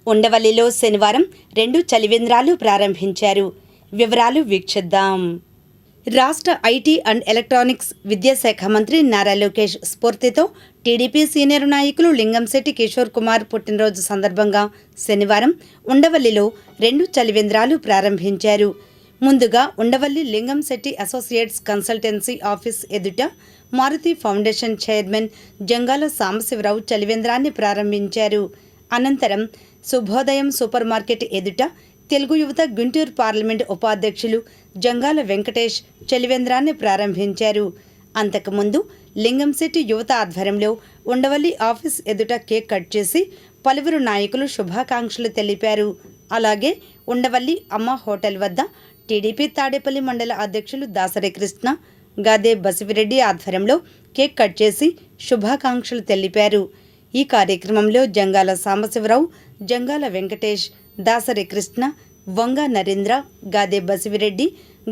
ఉండవల్లిలో శనివారం 2 చలివేంద్రాలు ప్రారంభించారు. వివరాలు వీక్షిద్దాం. రాష్ట్ర ఐటీ అండ్ ఎలక్ట్రానిక్స్ విద్యాశాఖ మంత్రి నారా లోకేష్ స్ఫూర్తితో టీడీపీ సీనియర్ నాయకులు లింగంశెట్టి కిషోర్ కుమార్ పుట్టినరోజు సందర్భంగా శనివారం ఉండవల్లిలో 2 చలివేంద్రాలు ప్రారంభించారు. ముందుగా Undavalli Lingamsetti associates consultancy office ఎదుట మారుతి ఫౌండేషన్ చైర్మన్ జంగాల సాంబశివరావు చలివేంద్రాన్ని ప్రారంభించారు. అనంతరం శుభోదయం సూపర్ మార్కెట్ ఎదుట తెలుగు యువత గుంటూరు పార్లమెంటు ఉపాధ్యక్షులు జంగాల వెంకటేష్ చలివేంద్రాన్ని ప్రారంభించారు. అంతకుముందు లింగంశెట్టి యువత ఆధ్వర్యంలో ఉండవల్లి ఆఫీస్ ఎదుట కేక్ కట్ చేసి పలువురు నాయకులు శుభాకాంక్షలు తెలిపారు. అలాగే ఉండవల్లి అమ్మ హోటల్ వద్ద టీడీపీ తాడేపల్లి మండల అధ్యక్షులు దాసరి కృష్ణ, గాదే బసివిరెడ్డి ఆధ్వర్యంలో కేక్ కట్ చేసి శుభాకాంక్షలు తెలిపారు. ఈ కార్యక్రమంలో జంగాల సాంబశివరావు, జంగాల వెంకటేష్, దాసరి కృష్ణ, వంగ నరేంద్ర, గాదే బసివిరెడ్డి,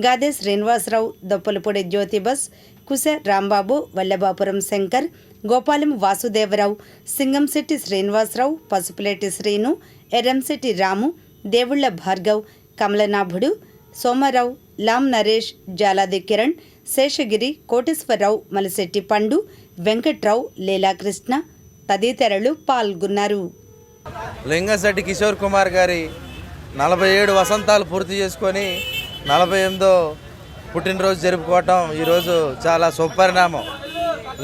గాదే శ్రీనివాసరావు, దొప్పలపూడి జ్యోతిబస్, కుశ రాంబాబు, వల్లభాపురం శంకర్, గోపాలం వాసుదేవరావు, సింగంశెట్టి శ్రీనివాసరావు, పసుపులేటి శ్రీను, ఎర్రంశెట్టి రాము, దేవుళ్ల భార్గవ్, కమలనాభుడు, సోమారావు, లాం నరేష్, జాలాది కిరణ్, శేషగిరి, కోటేశ్వరరావు, మలిశెట్టి పండు, వెంకట్రావు, లీలాకృష్ణ తదితరులు పాల్గొన్నారు. లింగంశెట్టి కిషోర్ కుమార్ గారి 47 వసంతాలు పూర్తి చేసుకొని 48వ పుట్టినరోజు జరుపుకోవటం ఈరోజు చాలా శుభపరిణామం.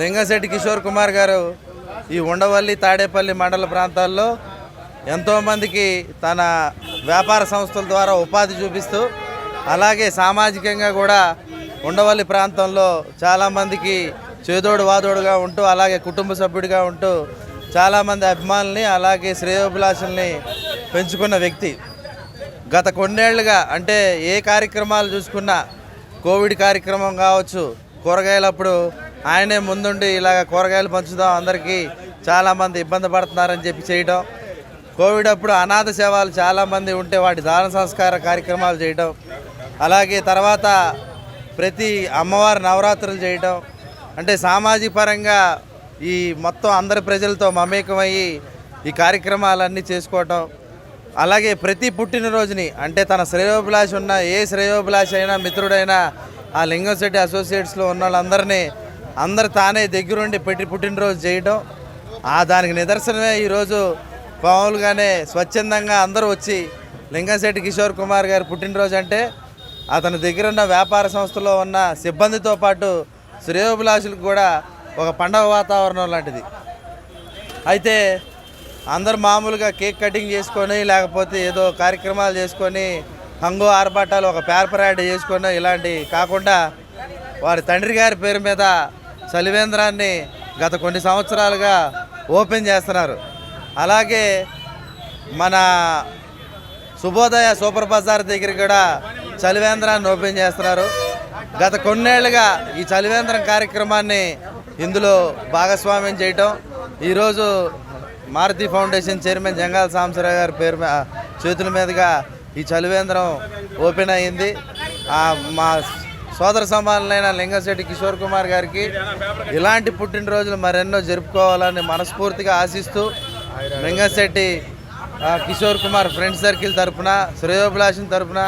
లింగంశెట్టి కిషోర్ కుమార్ గారు ఈ ఉండవల్లి తాడేపల్లి మండల ప్రాంతాల్లో ఎంతోమందికి తన వ్యాపార సంస్థల ద్వారా ఉపాధి చూపిస్తూ, అలాగే సామాజికంగా కూడా ఉండవల్లి ప్రాంతంలో చాలామందికి చేదోడు వాదోడుగా ఉంటూ, అలాగే కుటుంబ సభ్యుడిగా ఉంటూ చాలామంది అభిమానుల్ని అలాగే శ్రేయోభిలాషుల్ని పెంచుకున్న వ్యక్తి. గత కొన్నేళ్లుగా అంటే ఏ కార్యక్రమాలు చూసుకున్నా, కోవిడ్ కార్యక్రమం కావచ్చు, కూరగాయలప్పుడు ఆయనే ముందుండి ఇలాగ కూరగాయలు పంచుదాం, అందరికీ చాలామంది ఇబ్బంది పడుతున్నారని చెప్పి చేయడం, కోవిడ్ అప్పుడు అనాథ సేవలు చాలామంది ఉంటే వాటి దాన సంస్కార కార్యక్రమాలు చేయడం, అలాగే తర్వాత ప్రతి అమ్మవారి నవరాత్రులు చేయడం, అంటే సామాజిక పరంగా ఈ మొత్తం అందరి ప్రజలతో మమేకమయ్యి ఈ కార్యక్రమాలన్నీ చేసుకోవటం, అలాగే ప్రతి పుట్టినరోజుని అంటే తన శ్రేయోభిలాష ఉన్న ఏ శ్రేయోభిలాష అయినా మిత్రుడైనా ఆ లింగంశెట్టి అసోసియేట్స్లో ఉన్న వాళ్ళందరినీ అందరు తానే దగ్గరుండి పుట్టినరోజు చేయడం, దానికి నిదర్శనమే ఈరోజు మామూలుగానే స్వచ్ఛందంగా అందరూ వచ్చి లింగంశెట్టి కిషోర్ కుమార్ గారి పుట్టినరోజు అంటే అతని దగ్గర ఉన్న వ్యాపార సంస్థలో ఉన్న సిబ్బందితో పాటు శ్రేయోభిలాషులకు కూడా ఒక పండగ వాతావరణం లాంటిది. అయితే అందరు మామూలుగా కేక్ కటింగ్ చేసుకొని లేకపోతే ఏదో కార్యక్రమాలు చేసుకొని హంగు ఆర్భాటాలు ఒక పేపర్ యాడ్ చేసుకొని ఇలాంటివి కాకుండా వారి తండ్రి గారి పేరు మీద చలివేంద్రాన్ని గత కొన్ని సంవత్సరాలుగా ఓపెన్ చేస్తున్నారు. అలాగే మన శుభోదయ సూపర్ బజార్ దగ్గర కూడా చలివేంద్రాన్ని ఓపెన్ చేస్తున్నారు. గత కొన్నేళ్లుగా ఈ చలివేంద్రం కార్యక్రమాన్ని ఇందులో భాగస్వామ్యం చేయటం, ఈరోజు మారుతి ఫౌండేషన్ చైర్మన్ జంగాల సాంబశివరావు గారి పేరు చేతుల మీదుగా ఈ చలివేంద్రం ఓపెన్ అయ్యింది. మా సోదర సమానులైన లింగంశెట్టి కిషోర్ కుమార్ గారికి ఇలాంటి పుట్టినరోజులు మరెన్నో జరుపుకోవాలని మనస్ఫూర్తిగా ఆశిస్తూ లింగంశెట్టి కిషోర్ కుమార్ ఫ్రెండ్స్ సర్కిల్ తరఫున, శ్రేయోభిలాషం తరఫున